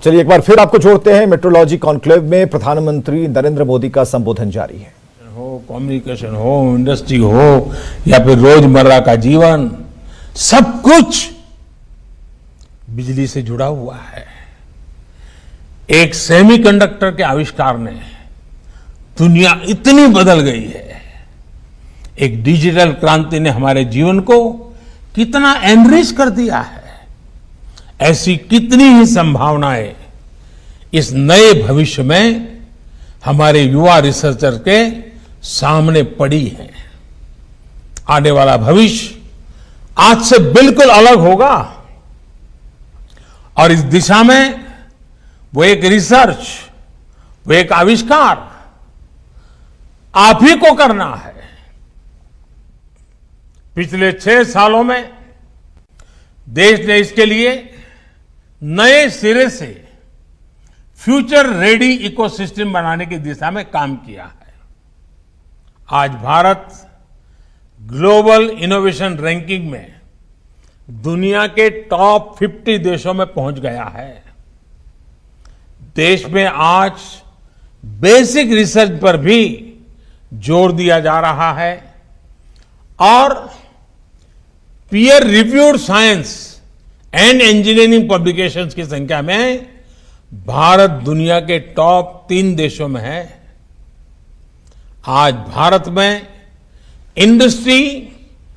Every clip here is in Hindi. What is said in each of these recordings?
चलिए एक बार फिर आपको जोड़ते हैं। मेट्रोलॉजी कॉन्क्लेव में प्रधानमंत्री नरेंद्र मोदी का संबोधन जारी है। हो, कम्युनिकेशन हो, इंडस्ट्री हो या फिर रोजमर्रा का जीवन, सब कुछ बिजली से जुड़ा हुआ है। एक सेमीकंडक्टर के आविष्कार ने दुनिया इतनी बदल गई है। एक डिजिटल क्रांति ने हमारे जीवन को कितना एनरिच कर दिया है। ऐसी कितनी ही संभावनाएं इस नए भविष्य में हमारे युवा रिसर्चर के सामने पड़ी है। आने वाला भविष्य आज से बिल्कुल अलग होगा और इस दिशा में वो एक रिसर्च, वो एक आविष्कार आप ही को करना है। पिछले 6 सालों में देश ने इसके लिए नए सिरे से फ्यूचर रेडी इकोसिस्टम बनाने की दिशा में काम किया है। आज भारत ग्लोबल इनोवेशन रैंकिंग में दुनिया के टॉप 50 देशों में पहुंच गया है। देश में आज बेसिक रिसर्च पर भी जोर दिया जा रहा है और peer reviewed science and engineering publications की संख्या में भारत दुनिया के टॉप 3 देशों में है। आज भारत में इंडस्ट्री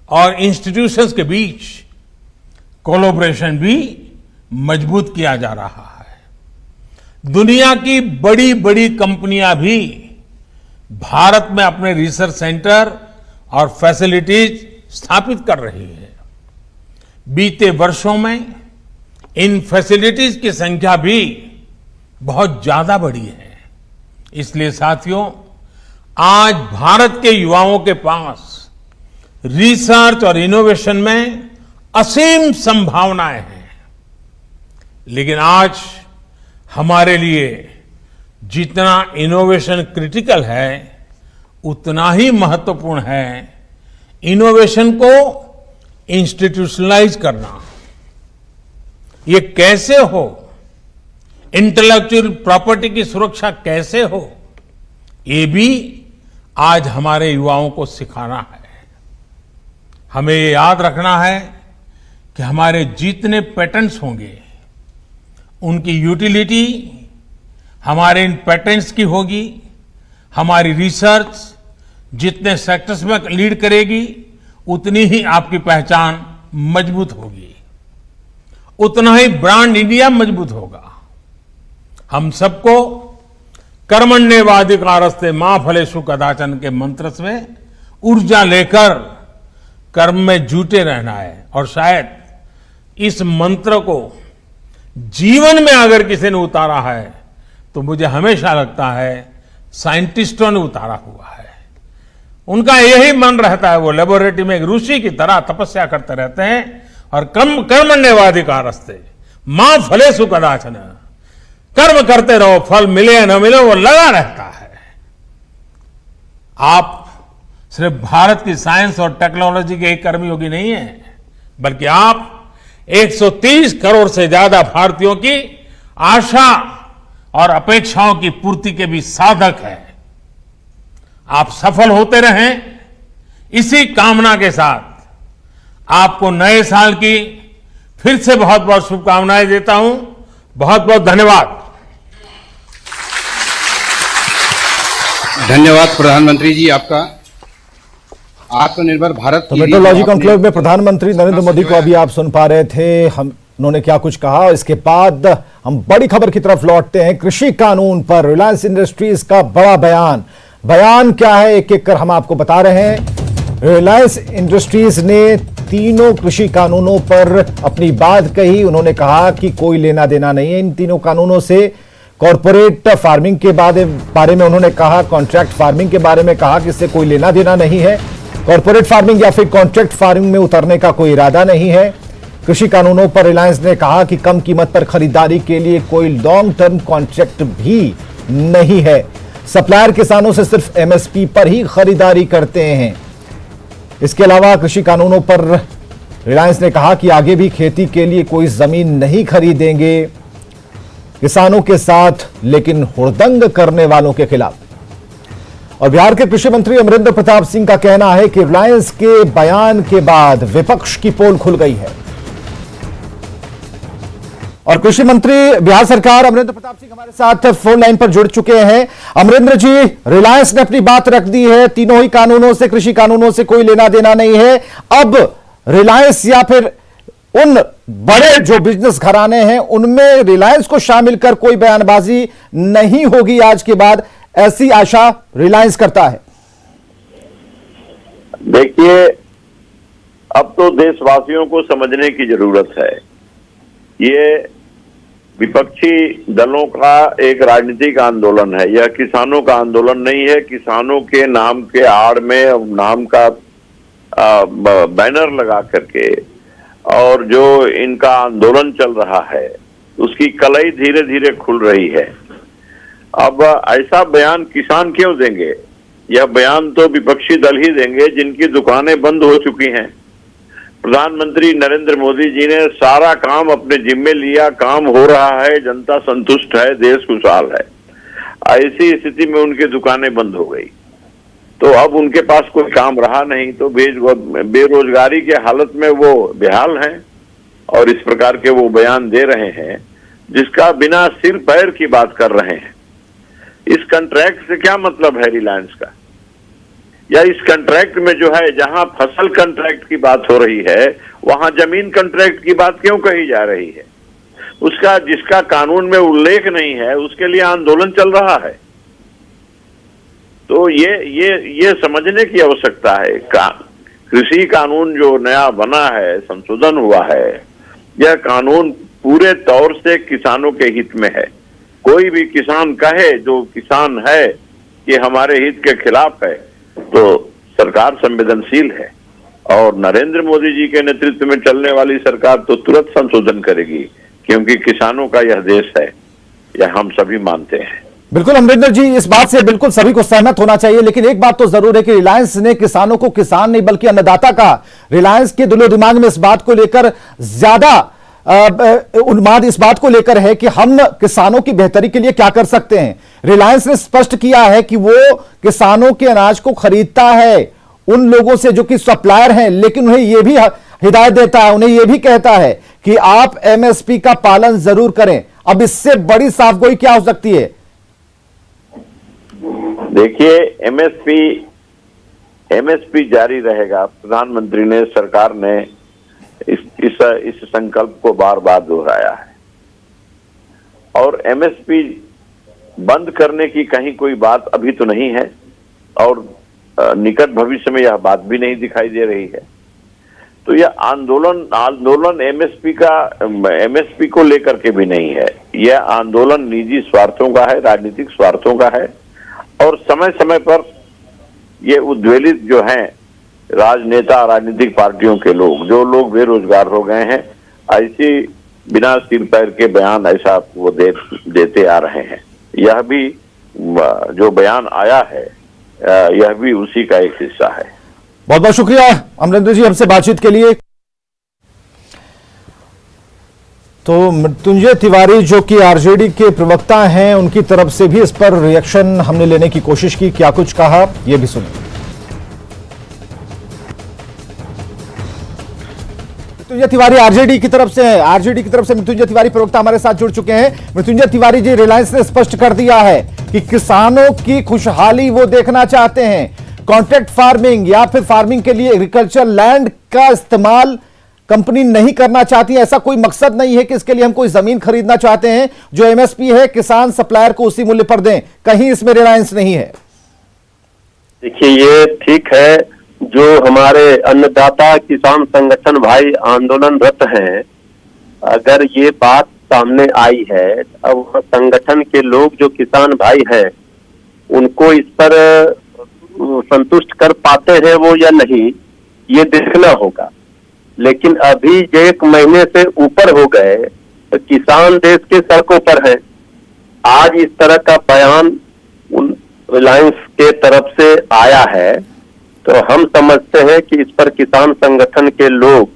और इंस्टीट्यूशंस के बीच कोलैबोरेशन भी मजबूत किया जा रहा है। दुनिया की बड़ी बड़ी कंपनियां भी भारत में अपने रिसर्च सेंटर और फैसिलिटीज स्थापित कर रही है। बीते वर्षों में इन फैसिलिटीज की संख्या भी बहुत ज्यादा बढ़ी है। इसलिए साथियों, आज भारत के युवाओं के पास रिसर्च और इनोवेशन में असीम संभावनाएं हैं। लेकिन आज हमारे लिए जितना इनोवेशन क्रिटिकल है, उतना ही महत्वपूर्ण है इनोवेशन को इंस्टीट्यूशनलाइज करना। ये कैसे हो, इंटेलेक्चुअल प्रॉपर्टी की सुरक्षा कैसे हो, ये भी आज हमारे युवाओं को सिखाना है। हमें ये याद रखना है कि हमारे जितने पेटेंट्स होंगे, उनकी यूटिलिटी हमारे इन पेटेंट्स की होगी। हमारी रिसर्च जितने सेक्टर्स में लीड करेगी, उतनी ही आपकी पहचान मजबूत होगी, उतना ही ब्रांड इंडिया मजबूत होगा। हम सबको कर्मण्येवाधिकारस्ते मां फलेषु कदाचन के मंत्र से ऊर्जा लेकर कर्म में जुटे रहना है। और शायद इस मंत्र को जीवन में अगर किसी ने उतारा है तो मुझे हमेशा लगता है साइंटिस्टों ने उतारा हुआ है। उनका यही मन रहता है, वो लेबोरेटरी में एक ऋषि की तरह तपस्या करते रहते हैं और कर्मण्येवाधिकारस्ते मां फलेषु कदाचन, कर्म करते रहो, फल मिले या न मिले वो लगा रहता है। आप सिर्फ भारत की साइंस और टेक्नोलॉजी के एक कर्मयोगी नहीं है, बल्कि आप 130 करोड़ से ज्यादा भारतीयों की आशा और अपेक्षाओं की पूर्ति के भी साधक है। आप सफल होते रहें, इसी कामना के साथ आपको नए साल की फिर से बहुत बहुत शुभकामनाएं देता हूं। बहुत बहुत धन्यवाद। धन्यवाद प्रधानमंत्री जी आपका। आत्मनिर्भर भारत की मेट्रोलॉजी कॉन्क्लेव में प्रधानमंत्री नरेंद्र मोदी को अभी आप सुन पा रहे थे। उन्होंने क्या कुछ कहा। इसके बाद हम बड़ी खबर की तरफ लौटते हैं। कृषि कानून पर रिलायंस इंडस्ट्रीज का बड़ा बयान क्या है, एक एक कर हम आपको बता रहे हैं। रिलायंस इंडस्ट्रीज ने तीनों कृषि कानूनों पर अपनी बात कही। उन्होंने कहा कि कोई लेना देना नहीं है इन तीनों कानूनों से। कॉर्पोरेट फार्मिंग के बारे में उन्होंने कहा, कॉन्ट्रैक्ट फार्मिंग के बारे में कहा कि इससे कोई लेना देना नहीं है। कॉर्पोरेट फार्मिंग या फिर कॉन्ट्रैक्ट फार्मिंग में उतरने का कोई इरादा नहीं है। कृषि कानूनों पर रिलायंस ने कहा कि कम कीमत पर खरीदारी के लिए कोई लॉन्ग टर्म कॉन्ट्रैक्ट भी नहीं है। सप्लायर किसानों से सिर्फ एमएसपी पर ही खरीदारी करते हैं। इसके अलावा कृषि कानूनों पर रिलायंस ने कहा कि आगे भी खेती के लिए कोई जमीन नहीं खरीदेंगे। किसानों के साथ लेकिन हुड़दंग करने वालों के खिलाफ। और बिहार के कृषि मंत्री अमरिंदर प्रताप सिंह का कहना है कि रिलायंस के बयान के बाद विपक्ष की पोल खुल गई है। और कृषि मंत्री बिहार सरकार अमरिंदर प्रताप सिंह हमारे साथ फोन लाइन पर जुड़ चुके हैं। अमरिंदर जी, रिलायंस ने अपनी बात रख दी है, तीनों ही कानूनों से, कृषि कानूनों से कोई लेना देना नहीं है। अब रिलायंस या फिर उन बड़े जो बिजनेस घराने हैं उनमें रिलायंस को शामिल कर कोई बयानबाजी नहीं होगी आज के बाद, ऐसी आशा रिलायंस करता है। देखिए, अब तो देशवासियों को समझने की जरूरत है। ये विपक्षी दलों का एक राजनीतिक आंदोलन है, यह किसानों का आंदोलन नहीं है। किसानों के नाम के आड़ में नाम का बैनर लगा करके और जो इनका आंदोलन चल रहा है उसकी कलई धीरे धीरे खुल रही है। अब ऐसा बयान किसान क्यों देंगे? यह बयान तो विपक्षी दल ही देंगे जिनकी दुकानें बंद हो चुकी हैं। प्रधानमंत्री नरेंद्र मोदी जी ने सारा काम अपने जिम्मे लिया, काम हो रहा है, जनता संतुष्ट है, देश खुशहाल है। ऐसी स्थिति में उनकी दुकानें बंद हो गई तो अब उनके पास कोई काम रहा नहीं, तो बेरोजगारी के हालत में वो बेहाल हैं और इस प्रकार के वो बयान दे रहे हैं जिसका बिना सिर पैर की बात कर रहे हैं। इस कॉन्ट्रैक्ट से क्या मतलब है रिलायंस का? या इस कॉन्ट्रैक्ट में जो है, जहां फसल कॉन्ट्रैक्ट की बात हो रही है वहां जमीन कॉन्ट्रैक्ट की बात क्यों कही जा रही है? उसका जिसका कानून में उल्लेख नहीं है उसके लिए आंदोलन चल रहा है। तो ये समझने की आवश्यकता है। कृषि कानून जो नया बना है, संशोधन हुआ है, यह कानून पूरे तौर से किसानों के हित में है। कोई भी किसान कहे जो किसान है कि हमारे हित के खिलाफ है तो सरकार संवेदनशील है और नरेंद्र मोदी जी के नेतृत्व में चलने वाली सरकार तो तुरंत संशोधन करेगी, क्योंकि किसानों का यह देश है, यह हम सभी मानते हैं। बिल्कुल अमरिंदर जी, इस बात से बिल्कुल सभी को सहमत होना चाहिए, लेकिन एक बात तो जरूर है कि रिलायंस ने किसानों को किसान नहीं बल्कि अन्नदाता का, रिलायंस के दिलो दिमाग में इस बात को लेकर ज्यादा उन्माद इस बात को लेकर है कि हम किसानों की बेहतरी के लिए क्या कर सकते हैं। रिलायंस ने स्पष्ट किया है कि वो किसानों के अनाज को खरीदता है उन लोगों से जो कि सप्लायर हैं, लेकिन उन्हें यह भी हिदायत देता है, उन्हें यह भी कहता है कि आप एमएसपी का पालन जरूर करें। अब इससे बड़ी साफगोई क्या हो सकती है? देखिए, एमएसपी जारी रहेगा। प्रधानमंत्री ने, सरकार ने इस संकल्प को बार बार दोहराया है और एमएसपी बंद करने की कहीं कोई बात अभी तो नहीं है और निकट भविष्य में यह बात भी नहीं दिखाई दे रही है। तो यह आंदोलन एमएसपी को लेकर के भी नहीं है। यह आंदोलन निजी स्वार्थों का है, राजनीतिक स्वार्थों का है और समय समय पर ये उद्वेलित जो हैं राजनेता, राजनीतिक पार्टियों के लोग, जो लोग बेरोजगार हो गए हैं, ऐसी बिना सिर पैर के बयान ऐसा वो देते आ रहे हैं। यह भी जो बयान आया है यह भी उसी का एक हिस्सा है। बहुत बहुत शुक्रिया अमरिंदर जी हमसे बातचीत के लिए। तो मृत्युंजय तिवारी जो कि आरजेडी के प्रवक्ता हैं, उनकी तरफ से भी इस पर रिएक्शन हमने लेने की कोशिश की, क्या कुछ कहा यह भी सुनिए। मृत्युंजय तिवारी आरजेडी की तरफ से है, आरजेडी की तरफ से मृत्युंजय तिवारी प्रवक्ता हमारे साथ जुड़ चुके हैं। मृत्युंजय तिवारी जी, रिलायंस ने स्पष्ट कर दिया है कि किसानों की खुशहाली वो देखना चाहते हैं। कॉन्ट्रैक्ट फार्मिंग या फिर फार्मिंग के लिए एग्रीकल्चर लैंड का इस्तेमाल कंपनी नहीं करना चाहती। ऐसा कोई मकसद नहीं है कि इसके लिए हम कोई जमीन खरीदना चाहते हैं। जो एमएसपी है किसान सप्लायर को उसी मूल्य पर दें, कहीं इसमें रिलायंस नहीं है। देखिए, ये ठीक है, जो हमारे अन्नदाता किसान संगठन भाई आंदोलनरत हैं, अगर ये बात सामने आई है, अब संगठन के लोग जो किसान भाई हैं उनको इस पर संतुष्ट कर पाते हैं वो या नहीं, ये देखना होगा। लेकिन अभी जो 1 महीने से ऊपर हो गए तो किसान देश के सड़कों पर हैं। आज इस तरह का बयान रिलायंस के तरफ से आया है तो हम समझते हैं कि इस पर किसान संगठन के लोग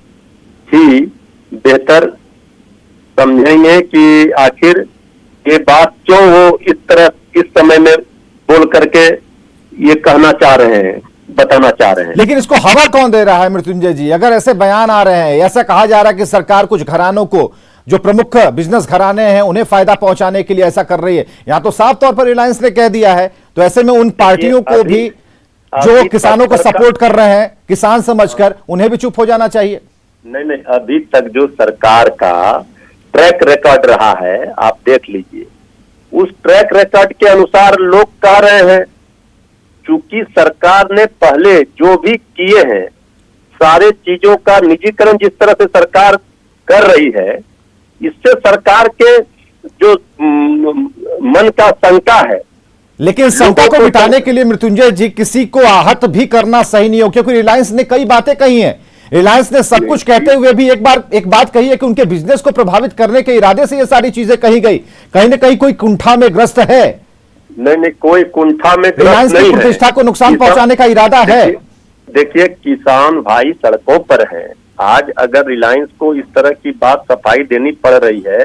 ही बेहतर समझेंगे कि आखिर ये बात क्यों वो इस तरह इस समय में बोल करके ये कहना चाह रहे हैं, बताना चाह रहे हैं। लेकिन इसको हवा कौन दे रहा है मृत्युंजय जी? अगर ऐसे बयान आ रहे हैं, ऐसा कहा जा रहा है कि सरकार कुछ घरानों को, जो प्रमुख बिजनेस घराने हैं, उन्हें फायदा पहुंचाने के लिए ऐसा कर रही है, यहां तो साफ तौर पर रिलायंस ने कह दिया है, तो ऐसे में उन पार्टियों को भी जो किसानों को सपोर्ट कर रहे हैं किसान समझकर, उन्हें भी चुप हो जाना चाहिए। नहीं, अभी तक जो सरकार का ट्रैक रिकॉर्ड रहा है आप देख लीजिए, उस ट्रैक रिकॉर्ड के अनुसार लोग कह रहे हैं। चूंकि सरकार ने पहले जो भी किए हैं सारे चीजों का निजीकरण जिस तरह से सरकार कर रही है, इससे सरकार के जो मन का शंका है, लेकिन शंका को मिटाने के लिए मृत्युंजय जी किसी को आहत भी करना सही नहीं हो, क्योंकि रिलायंस ने कई बातें कही हैं। रिलायंस ने सब कुछ कहते हुए भी एक बात कही है कि उनके बिजनेस को प्रभावित करने के इरादे से ये सारी चीजें कही गई। कहीं ना कहीं कोई कुंठा में ग्रस्त है। नहीं, कोई कुंठा में रिलायंस की प्रतिष्ठा को नुकसान पहुंचाने का इरादा है। देखिए, किसान भाई सड़कों पर हैं। आज अगर रिलायंस को इस तरह की बात सफाई देनी पड़ रही है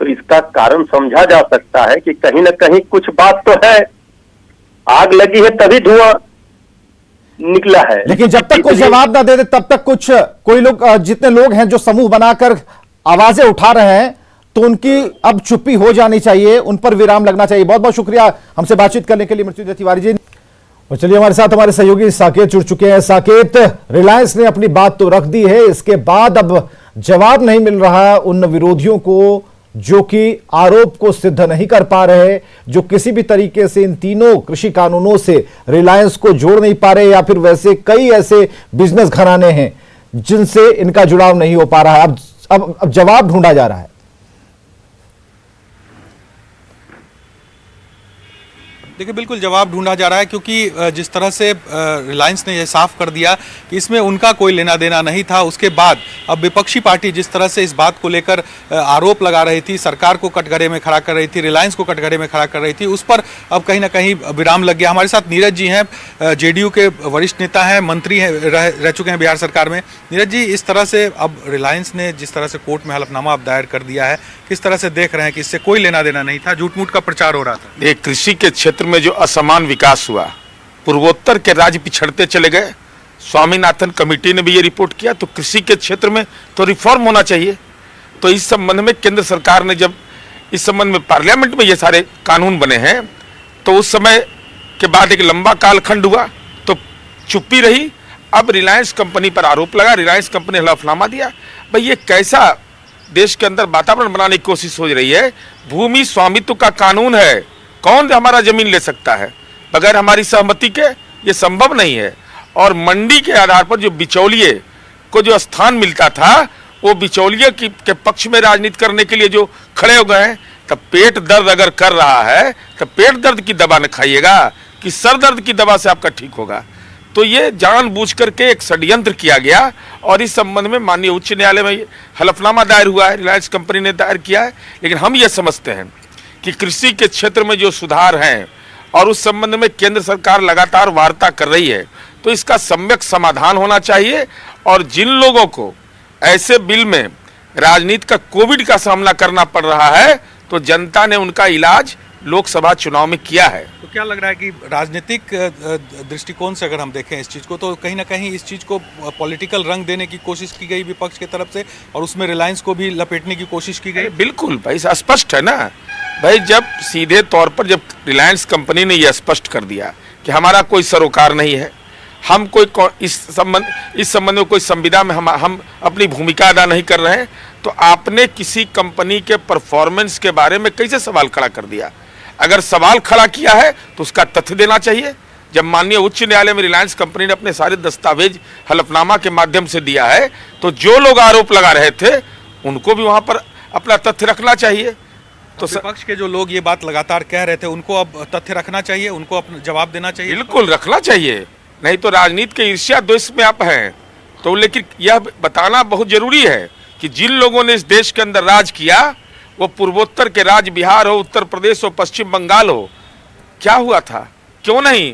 तो इसका कारण समझा जा सकता है कि कहीं ना कहीं कुछ बात तो है। आग लगी है तभी धुआं निकला है। लेकिन जब तक कोई जवाब ना दे दे तब तक कोई लोग, जितने लोग हैं जो समूह बनाकर आवाजें उठा रहे हैं, तो उनकी अब चुप्पी हो जानी चाहिए, उन पर विराम लगना चाहिए। बहुत बहुत शुक्रिया हमसे बातचीत करने के लिए मृत्युंजय तिवारी जी। और चलिए हमारे साथ हमारे सहयोगी साकेत जुड़ चुके हैं। साकेत, रिलायंस ने अपनी बात तो रख दी है, इसके बाद अब जवाब नहीं मिल रहा उन विरोधियों को जो कि आरोप को सिद्ध नहीं कर पा रहे, जो किसी भी तरीके से इन तीनों कृषि कानूनों से रिलायंस को जोड़ नहीं पा रहे, या फिर वैसे कई ऐसे बिजनेस घराने हैं जिनसे इनका जुड़ाव नहीं हो पा रहा है। अब जवाब ढूंढा जा रहा है। देखिए, बिल्कुल जवाब ढूंढा जा रहा है, क्योंकि जिस तरह से रिलायंस ने यह साफ कर दिया कि इसमें उनका कोई लेना देना नहीं था, उसके बाद अब विपक्षी पार्टी जिस तरह से इस बात को लेकर आरोप लगा रही थी, सरकार को कटघरे में खड़ा कर रही थी, रिलायंस को कटघरे में खड़ा कर रही थी, उस पर अब कहीं ना कहीं विराम लग गया। हमारे साथ नीरज जी हैं, जेडीयू के वरिष्ठ नेता हैं, मंत्री हैं, रह चुके हैं बिहार सरकार में। नीरज जी, इस तरह से अब रिलायंस ने जिस तरह से कोर्ट में हलफनामा अब दायर कर दिया है, किस तरह से देख रहे हैं कि इससे कोई लेना देना नहीं था, झूठ मूठ का प्रचार हो रहा था? एक कृषि के क्षेत्र में जो असमान विकास हुआ, पूर्वोत्तर के राज्य पिछड़ते चले गए, स्वामीनाथन कमेटी ने भी ये रिपोर्ट किया, तो कृषि के क्षेत्र में तो रिफॉर्म होना चाहिए। तो इस संबंध में केंद्र सरकार ने जब इस संबंध में पार्लियामेंट में ये सारे कानून बने हैं, तो उस समय के बाद एक लंबा कालखंड हुआ तो चुप्पी रही। अब रिलायंस कंपनी पर आरोप लगा, रिलायंस कंपनी ने हलफनामा दिया। भाई, ये कैसा देश के अंदर वातावरण बनाने की कोशिश हो रही है? भूमि स्वामित्व का कानून है, कौन हमारा जमीन ले सकता है बगैर हमारी सहमति के? ये संभव नहीं है। और मंडी के आधार पर जो बिचौलिए को जो स्थान मिलता था, वो बिचौलिए के पक्ष में राजनीति करने के लिए जो खड़े हो गए हैं, तब पेट दर्द अगर कर रहा है तो पेट दर्द की दवा न खाइएगा कि सर दर्द की दवा से आपका ठीक होगा। तो ये जानबूझ करके एक षड्यंत्र किया गया, और इस संबंध में माननीय उच्च न्यायालय में हलफनामा दायर हुआ है, रिलायंस कंपनी ने दायर किया है। लेकिन हम ये समझते हैं कि कृषि के क्षेत्र में जो सुधार हैं और उस संबंध में केंद्र सरकार लगातार वार्ता कर रही है, तो इसका सम्यक समाधान होना चाहिए। और जिन लोगों को ऐसे बिल में राजनीति का कोविड का सामना करना पड़ रहा है, तो जनता ने उनका इलाज लोकसभा चुनाव में किया है। तो क्या लग रहा है कि राजनीतिक दृष्टिकोण से अगर हम देखें इस चीज़ को, तो कहीं ना कहीं इस चीज़ को पॉलिटिकल रंग देने की कोशिश की गई विपक्ष की तरफ से, और उसमें रिलायंस को भी लपेटने की कोशिश की गई? बिल्कुल भाई, स्पष्ट है ना भाई। जब सीधे तौर पर जब रिलायंस कंपनी ने यह स्पष्ट कर दिया कि हमारा कोई सरोकार नहीं है, हम कोई इस संबंध में कोई संविदा में हम अपनी भूमिका अदा नहीं कर रहे हैं, तो आपने किसी कंपनी के परफॉर्मेंस के बारे में कैसे सवाल खड़ा कर दिया? अगर सवाल खड़ा किया है तो उसका तथ्य देना चाहिए। जब माननीय उच्च न्यायालय में रिलायंस कंपनी ने अपने सारे दस्तावेज हलफनामा के माध्यम से दिया है, तो जो लोग आरोप लगा रहे थे उनको भी वहां पर अपना तथ्य रखना चाहिए। तो विपक्ष के जो लोग ये बात लगातार कह रहे थे, उनको अब तथ्य रखना चाहिए, उनको अपना जवाब देना चाहिए। बिल्कुल रखना चाहिए, नहीं तो राजनीति के ईर्ष्या द्वेष में आप हैं। तो लेकिन यह बताना बहुत जरूरी है कि जिन लोगों ने इस देश के अंदर राज किया, वो पूर्वोत्तर के राज्य बिहार हो, उत्तर प्रदेश हो, पश्चिम बंगाल हो, क्या हुआ था? क्यों नहीं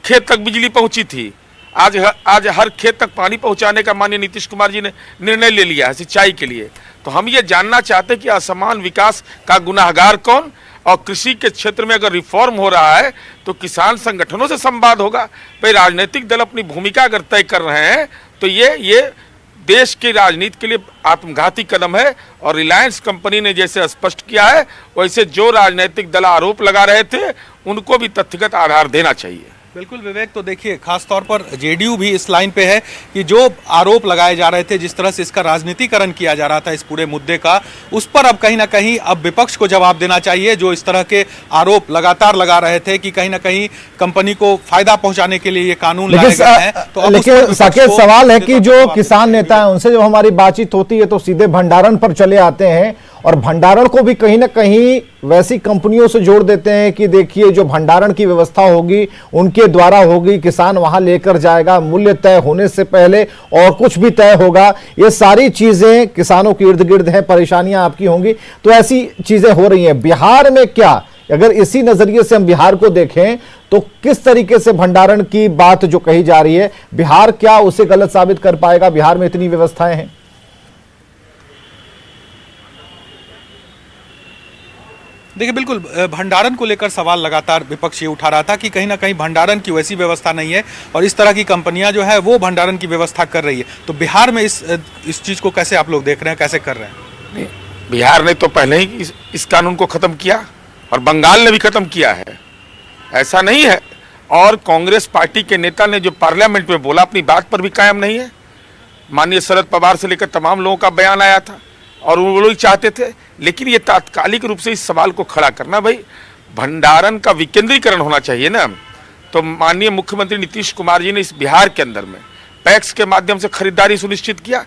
खेत तक बिजली पहुंची थी? आज हर खेत तक पानी पहुंचाने का माननीय नीतीश कुमार जी ने निर्णय ले लिया है सिंचाई के लिए। तो हम ये जानना चाहते हैं कि असमान विकास का गुनाहगार कौन, और कृषि के क्षेत्र में अगर रिफॉर्म हो रहा है तो किसान संगठनों से संवाद होगा। भाई राजनीतिक दल अपनी भूमिका अगर तय कर रहे हैं तो ये देश की राजनीति के लिए आत्मघाती कदम है। और रिलायंस कंपनी ने जैसे स्पष्ट किया है वैसे जो राजनीतिक दल आरोप लगा रहे थे उनको भी तथ्यगत आधार देना चाहिए। बिल्कुल विवेक, तो देखिए खास तौर पर जेडीयू भी इस लाइन पे है कि जो आरोप लगाए जा रहे थे, जिस तरह से इसका राजनीतिकरण किया जा रहा था इस पूरे मुद्दे का, उस पर अब कहीं ना कहीं अब विपक्ष को जवाब देना चाहिए, जो इस तरह के आरोप लगातार लगा रहे थे कि कहीं ना कहीं कंपनी को फायदा पहुंचाने के लिए ये कानून लाए गए हैं। तो अब लेकिन साकेत सवाल है कि जो किसान नेता है उनसे जब हमारी बातचीत होती है तो सीधे भंडारण पर चले आते हैं और भंडारण को भी कहीं ना कहीं वैसी कंपनियों से जोड़ देते हैं कि देखिए जो भंडारण की व्यवस्था होगी उनके द्वारा होगी, किसान वहां लेकर जाएगा, मूल्य तय होने से पहले और कुछ भी तय होगा। ये सारी चीजें किसानों के इर्द गिर्द हैं, परेशानियां आपकी होंगी, तो ऐसी चीजें हो रही हैं। बिहार में क्या, अगर इसी नजरिए से हम बिहार को देखें तो किस तरीके से भंडारण की बात जो कही जा रही है, बिहार क्या उसे गलत साबित कर पाएगा? बिहार में इतनी व्यवस्थाएं हैं। देखिए बिल्कुल, भंडारण को लेकर सवाल लगातार विपक्ष ये उठा रहा था कि कहीं ना कहीं भंडारण की वैसी व्यवस्था नहीं है और इस तरह की कंपनियां जो है वो भंडारण की व्यवस्था कर रही है। तो बिहार में इस चीज को कैसे आप लोग देख रहे हैं, कैसे कर रहे हैं? बिहार ने तो पहले ही इस कानून को खत्म किया और बंगाल ने भी खत्म किया है, ऐसा नहीं है। और कांग्रेस पार्टी के नेता ने जो पार्लियामेंट में बोला अपनी बात पर भी कायम नहीं है। माननीय शरद पवार से लेकर तमाम लोगों का बयान आया था और वो लोग चाहते थे, लेकिन ये तात्कालिक रूप से इस सवाल को खड़ा करना, भाई भंडारण का विकेंद्रीकरण होना चाहिए ना। तो माननीय मुख्यमंत्री नीतीश कुमार जी ने इस बिहार के अंदर में पैक्स के माध्यम से खरीदारी सुनिश्चित किया।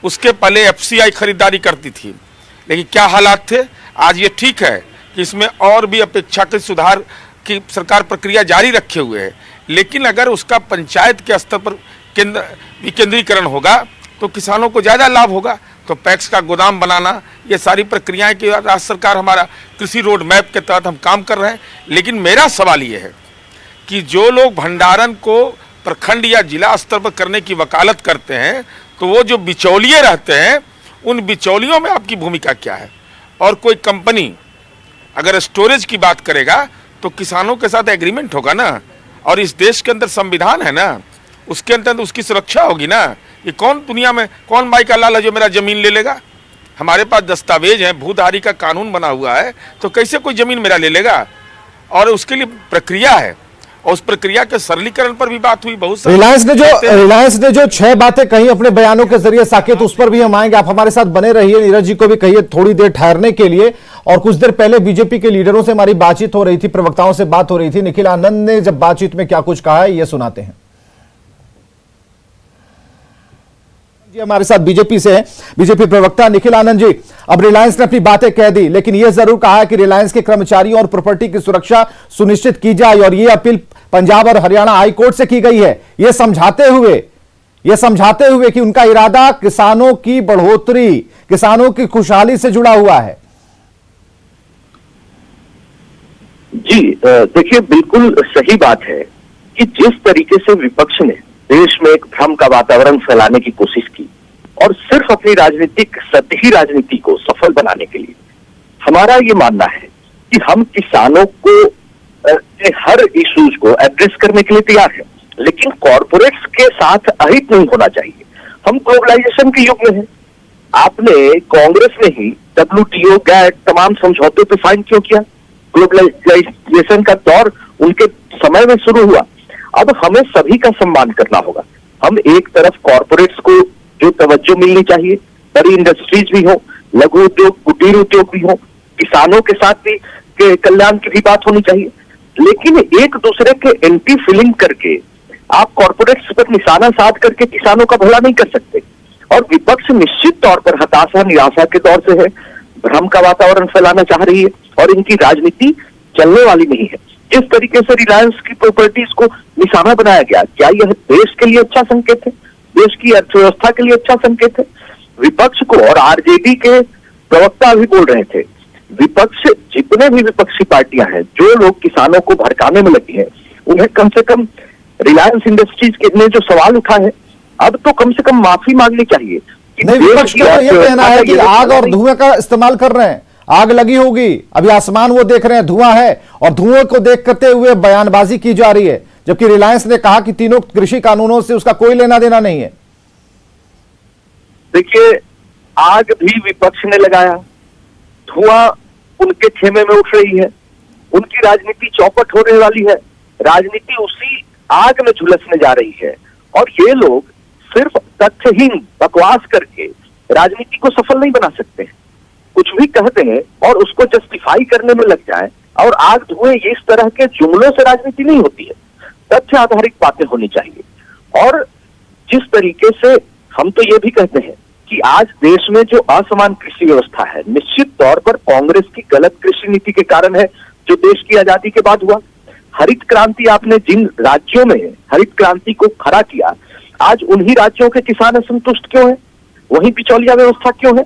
उसके पहले एफसीआई खरीदारी करती थी, लेकिन क्या हालात थे। आज ये ठीक है कि इसमें और भी अपेक्षाकृत सुधार की सरकार प्रक्रिया जारी रखे हुए है, लेकिन अगर उसका पंचायत के स्तर पर विकेंद्रीकरण होगा तो किसानों को ज़्यादा लाभ होगा। तो पैक्स का गोदाम बनाना, ये सारी प्रक्रियाएं कि राज्य सरकार हमारा कृषि रोड मैप के तहत हम काम कर रहे हैं। लेकिन मेरा सवाल ये है कि जो लोग भंडारण को प्रखंड या जिला स्तर पर करने की वकालत करते हैं, तो वो जो बिचौलिए रहते हैं, उन बिचौलियों में आपकी भूमिका क्या है? और कोई कंपनी अगर स्टोरेज की बात करेगा तो किसानों के साथ एग्रीमेंट होगा ना, और इस देश के अंदर संविधान है ना, उसके अंदर उसकी सुरक्षा होगी ना। ये कौन दुनिया में कौन भाई का लाल है जो मेरा जमीन ले लेगा? हमारे पास दस्तावेज हैं, भूधारी का कानून बना हुआ है, तो कैसे कोई जमीन मेरा ले लेगा? और उसके लिए प्रक्रिया है, और उस प्रक्रिया के सरलीकरण पर भी बात हुई। बहुत सारी रिलायंस ने जो 6 बातें कही अपने बयानों के जरिए, साकेत उस पर भी हम आएंगे। आप हमारे साथ बने रहिए, नीरज जी को भी कहिए थोड़ी देर ठहरने के लिए। और कुछ देर पहले बीजेपी के लीडरों से हमारी बातचीत हो रही थी, प्रवक्ताओं से बात हो रही थी। निखिल आनंद ने जब बातचीत में क्या कुछ कहा है ये सुनाते हैं। हमारे साथ बीजेपी से हैं बीजेपी प्रवक्ता निखिल आनंद जी। अब रिलायंस ने अपनी बातें कह दी, लेकिन यह जरूर कहा है कि रिलायंस के कर्मचारियों और प्रॉपर्टी की सुरक्षा सुनिश्चित की जाए, और यह अपील पंजाब और हरियाणा हाई कोर्ट से की गई है, यह समझाते हुए कि उनका इरादा किसानों की बढ़ोतरी, किसानों की खुशहाली से जुड़ा हुआ है। जी देखिए, बिल्कुल सही बात है कि जिस तरीके से विपक्ष ने देश में एक भ्रम का वातावरण फैलाने की कोशिश की और सिर्फ अपनी राजनीतिक सतही राजनीति को सफल बनाने के लिए, हमारा ये मानना है कि हम किसानों को हर इश्यूज को एड्रेस करने के लिए तैयार हैं, लेकिन कॉरपोरेट्स के साथ अहित नहीं होना चाहिए। हम ग्लोबलाइजेशन के युग में हैं। आपने कांग्रेस ने ही WTO, गैट तमाम समझौतों पे साइन क्यों किया? ग्लोबलाइजेशन का दौर उनके समय में शुरू हुआ। अब हमें सभी का सम्मान करना होगा। हम एक तरफ कॉरपोरेट्स को जो तवज्जो मिलनी चाहिए, बड़ी इंडस्ट्रीज भी हो, लघु उद्योग, कुटीर उद्योग भी हो, किसानों के साथ भी के कल्याण की भी बात होनी चाहिए, लेकिन एक दूसरे के एंटी फीलिंग करके आप कॉरपोरेट्स पर निशाना साध करके किसानों का भला नहीं कर सकते। और विपक्ष निश्चित तौर पर हताशा निराशा के दौर से है, भ्रम का वातावरण फैलाना चाह रही है और इनकी राजनीति चलने वाली नहीं है। इस तरीके से रिलायंस की प्रॉपर्टीज को निशाना बनाया गया, क्या यह देश के लिए अच्छा संकेत है? देश की अर्थव्यवस्था के लिए अच्छा संकेत है? विपक्ष को, और आरजेडी के प्रवक्ता भी बोल रहे थे, विपक्ष, जितने भी विपक्षी पार्टियां हैं, जो लोग किसानों को भड़काने में लगी हैं, उन्हें कम से कम रिलायंस इंडस्ट्रीज के ने जो सवाल उठा है, अब तो कम से कम माफी मांगनी चाहिए। नहीं, विपक्ष का तो ये कहना है कि आग और धुएं का इस्तेमाल कर रहे हैं, आग लगी होगी, अभी आसमान वो देख रहे हैं धुआं है और धुएं को देख करते हुए बयानबाजी की जा रही है, जबकि रिलायंस ने कहा कि तीनों कृषि कानूनों से उसका कोई लेना देना नहीं है। देखिए, आग भी विपक्ष ने लगाया, धुआं उनके खेमे में उठ रही है, उनकी राजनीति चौपट होने वाली है, राजनीति उसी आग में झुलसने जा रही है और ये लोग सिर्फ तथ्यहीन बकवास करके राजनीति को सफल नहीं बना सकते। कुछ भी कहते हैं और उसको जस्टिफाई करने में लग जाए और आग धुएं, ये इस तरह के जुमलों से राजनीति नहीं होती है, तथ्य आधारित बातें होनी चाहिए। और जिस तरीके से हम तो ये भी कहते हैं कि आज देश में जो असमान कृषि व्यवस्था है, निश्चित तौर पर कांग्रेस की गलत कृषि नीति के कारण है, जो देश की आजादी के बाद हुआ। हरित क्रांति, आपने जिन राज्यों में हरित क्रांति को खड़ा किया, आज उन्हीं राज्यों के किसान असंतुष्ट क्यों है, वही बिचौलिया व्यवस्था क्यों है?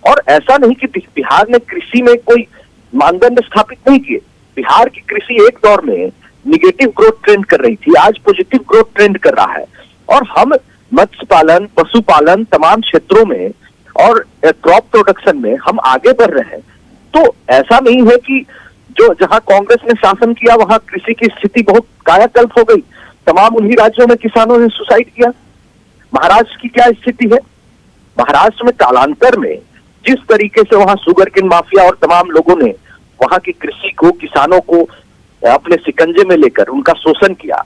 और ऐसा नहीं कि बिहार ने कृषि में कोई मानदंड स्थापित नहीं किए। बिहार की कृषि एक दौर में निगेटिव ग्रोथ ट्रेंड कर रही थी, आज पॉजिटिव ग्रोथ ट्रेंड कर रहा है और हम मत्स्य पालन, पशुपालन, तमाम क्षेत्रों में और क्रॉप प्रोडक्शन में हम आगे बढ़ रहे हैं। तो ऐसा नहीं है कि जो जहां कांग्रेस ने शासन किया वहां कृषि की स्थिति बहुत कायाकल्प हो गई, तमाम उन्हीं राज्यों में किसानों ने सुसाइड किया। महाराष्ट्र की क्या स्थिति है? महाराष्ट्र में कालांतर में जिस तरीके से वहां शुगर केन माफिया और तमाम लोगों ने वहां की कृषि को, किसानों को अपने शिकंजे में लेकर उनका शोषण किया,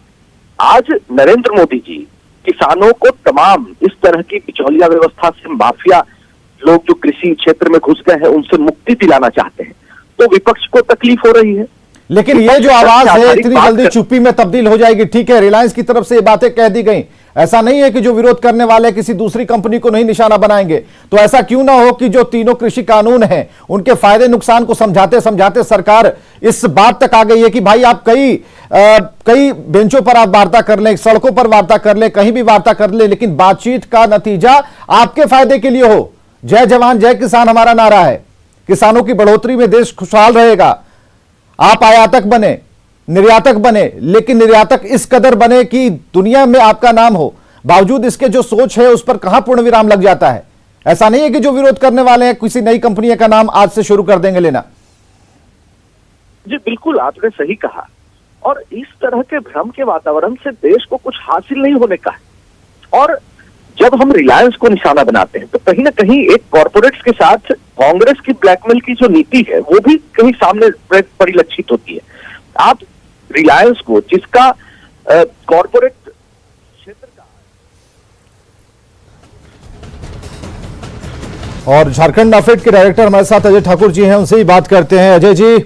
आज नरेंद्र मोदी जी किसानों को तमाम इस तरह की बिचौलिया व्यवस्था से, माफिया लोग जो कृषि क्षेत्र में घुस गए हैं उनसे मुक्ति दिलाना चाहते हैं। तो विपक्ष को तकलीफ हो रही है, लेकिन ये जो आवाज है इतनी जल्दी चुप्पी में तब्दील हो जाएगी। ठीक है, रिलायंस की तरफ से ये बातें कह दी गई, ऐसा नहीं है कि जो विरोध करने वाले किसी दूसरी कंपनी को नहीं निशाना बनाएंगे। तो ऐसा क्यों ना हो कि जो तीनों कृषि कानून हैं उनके फायदे नुकसान को समझाते समझाते सरकार इस बात तक आ गई है कि भाई आप कई बेंचों पर आप वार्ता कर लें, सड़कों पर वार्ता कर लें, कहीं भी वार्ता कर लें, लेकिन बातचीत का नतीजा आपके फायदे के लिए हो। जय जवान जय किसान हमारा नारा है, किसानों की बढ़ोतरी में देश खुशहाल रहेगा। आप आयातक बने, निर्यातक बने, लेकिन निर्यातक इस कदर बने कि दुनिया में आपका नाम हो। बावजूद इसके जो सोच है उस पर कहां पूर्ण विराम लग जाता है। ऐसा नहीं है कि जो विरोध करने वाले हैं किसी नई कंपनी का नाम आज से शुरू कर देंगे लेना। जी बिल्कुल, आपने सही कहा। और इस तरह के भ्रम के वातावरण से देश को कुछ हासिल नहीं होने का है। और जब हम रिलायंस को निशाना बनाते हैं तो कहीं ना कहीं एक कॉर्पोरेट्स के साथ कांग्रेस की ब्लैकमेल की जो नीति है वो भी कहीं सामने परिलक्षित होती है। आप रिलायंस को, जिसका कॉर्पोरेट क्षेत्र का, और झारखंड नाफेड के डायरेक्टर हमारे साथ अजय ठाकुर जी हैं, उनसे ही बात करते हैं। अजय जी,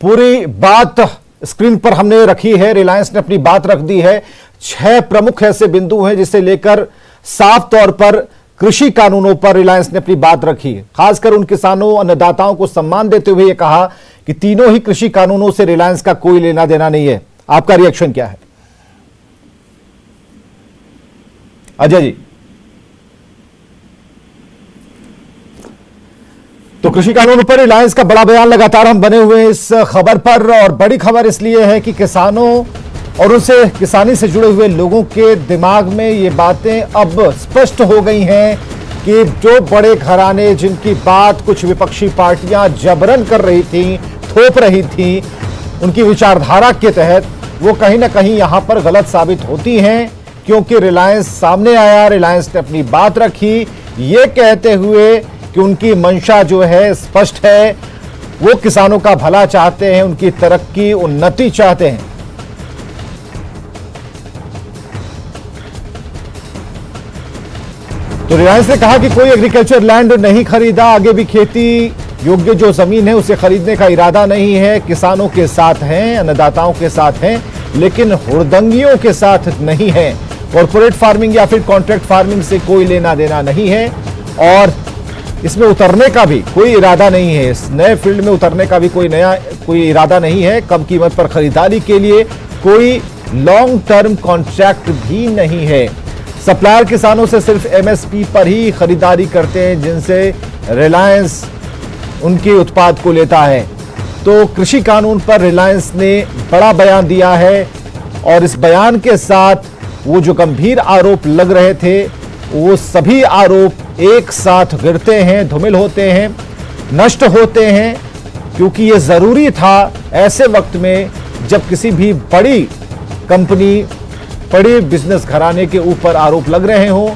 पूरी बात स्क्रीन पर हमने रखी है, रिलायंस ने अपनी बात रख दी है। 6 प्रमुख ऐसे बिंदु हैं जिसे लेकर साफ तौर पर कृषि कानूनों पर रिलायंस ने अपनी बात रखी है। खासकर उन किसानों, अन्नदाताओं को सम्मान देते हुए यह कहा कि तीनों ही कृषि कानूनों से रिलायंस का कोई लेना देना नहीं है। आपका रिएक्शन क्या है अजय जी? तो कृषि कानूनों पर रिलायंस का बड़ा बयान, लगातार हम बने हुए हैं इस खबर पर, और बड़ी खबर इसलिए है कि किसानों और उनसे किसानी से जुड़े हुए लोगों के दिमाग में ये बातें अब स्पष्ट हो गई हैं कि जो बड़े घराने, जिनकी बात कुछ विपक्षी पार्टियां जबरन कर रही थी, थोप रही थी उनकी विचारधारा के तहत, वो कहीं ना कहीं यहां पर गलत साबित होती हैं। क्योंकि रिलायंस सामने आया, रिलायंस ने अपनी बात रखी, ये कहते हुए कि उनकी मंशा जो है स्पष्ट है, वो किसानों का भला चाहते हैं, उनकी तरक्की, उन्नति चाहते हैं। तो रिलायंस ने कहा कि कोई एग्रीकल्चर लैंड नहीं खरीदा, आगे भी खेती योग्य जो जमीन है उसे खरीदने का इरादा नहीं है। किसानों के साथ हैं, अन्नदाताओं के साथ हैं, लेकिन हुड़दंगियों के साथ नहीं है। कॉर्पोरेट फार्मिंग या फिर कॉन्ट्रैक्ट फार्मिंग से कोई लेना देना नहीं है और इसमें उतरने का भी कोई इरादा नहीं है। इस नए फील्ड में उतरने का भी कोई इरादा नहीं है। कम कीमत पर खरीदारी के लिए कोई लॉन्ग टर्म कॉन्ट्रैक्ट भी नहीं है। सप्लायर किसानों से सिर्फ एमएसपी पर ही खरीदारी करते हैं, जिनसे रिलायंस उनके उत्पाद को लेता है। तो कृषि कानून पर रिलायंस ने बड़ा बयान दिया है और इस बयान के साथ वो जो गंभीर आरोप लग रहे थे वो सभी आरोप एक साथ गिरते हैं, धूमिल होते हैं, नष्ट होते हैं, क्योंकि ये जरूरी था ऐसे वक्त में जब किसी भी बड़ी कंपनी, बड़े बिजनेस घराने के ऊपर आरोप लग रहे हों,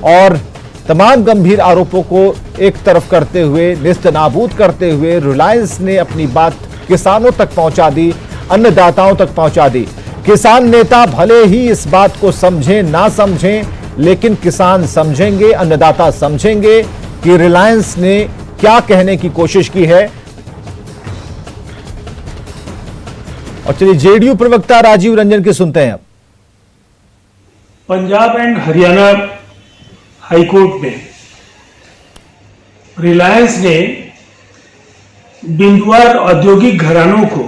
और तमाम गंभीर आरोपों को एक तरफ करते हुए, नेस्तनाबूद करते हुए रिलायंस ने अपनी बात किसानों तक पहुंचा दी, अन्नदाताओं तक पहुंचा दी। किसान नेता भले ही इस बात को समझें ना समझें, लेकिन किसान समझेंगे, अन्नदाता समझेंगे कि रिलायंस ने क्या कहने की कोशिश की है। और चलिए जेडीयू प्रवक्ता राजीव रंजन की सुनते हैं। अब पंजाब एंड हरियाणा हाईकोर्ट में रिलायंस ने बिंदुवार औद्योगिक घरानों को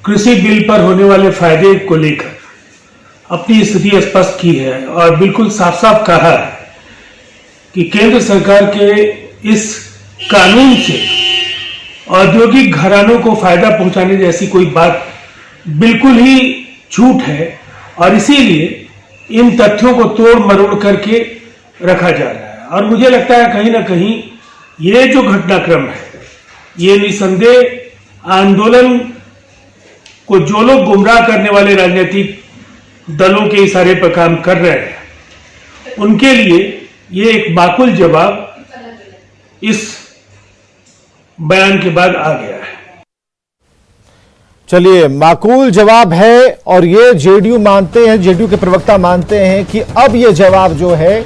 कृषि बिल पर होने वाले फायदे को लेकर अपनी स्थिति स्पष्ट की है और बिल्कुल साफ साफ कहा है कि केंद्र सरकार के इस कानून से औद्योगिक घरानों को फायदा पहुंचाने जैसी कोई बात बिल्कुल ही झूठ है, और इसीलिए इन तथ्यों को तोड़ मरोड़ करके रखा जा रहा है। और मुझे लगता है कहीं ना कहीं ये जो घटनाक्रम है, ये निसंदेह आंदोलन को जो लोग गुमराह करने वाले राजनीतिक दलों के इशारे पर काम कर रहे हैं, उनके लिए ये एक माकूल जवाब इस बयान के बाद आ गया है। चलिए, माकूल जवाब है, और ये जेडीयू मानते हैं, जेडीयू के प्रवक्ता मानते हैं कि अब ये जवाब जो है,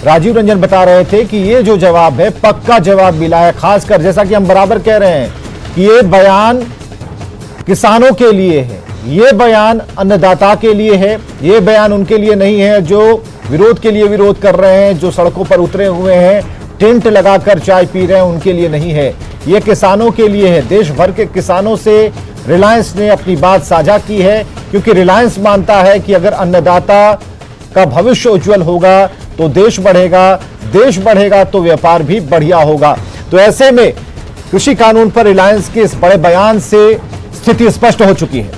राजीव रंजन बता रहे थे कि ये जो जवाब है पक्का जवाब मिला है। खासकर जैसा कि हम बराबर कह रहे हैं कि ये बयान किसानों के लिए है, ये बयान अन्नदाता के लिए है, ये बयान उनके लिए नहीं है जो विरोध के लिए विरोध कर रहे हैं, जो सड़कों पर उतरे हुए हैं, टेंट लगाकर चाय पी रहे हैं, उनके लिए नहीं है, ये किसानों के लिए है। देश भर के किसानों से रिलायंस ने अपनी बात साझा की है, क्योंकि रिलायंस मानता है कि अगर अन्नदाता का भविष्य उज्जवल होगा तो देश बढ़ेगा, देश बढ़ेगा तो व्यापार भी बढ़िया होगा। तो ऐसे में कृषि कानून पर रिलायंस के इस बड़े बयान से स्थिति स्पष्ट हो चुकी है।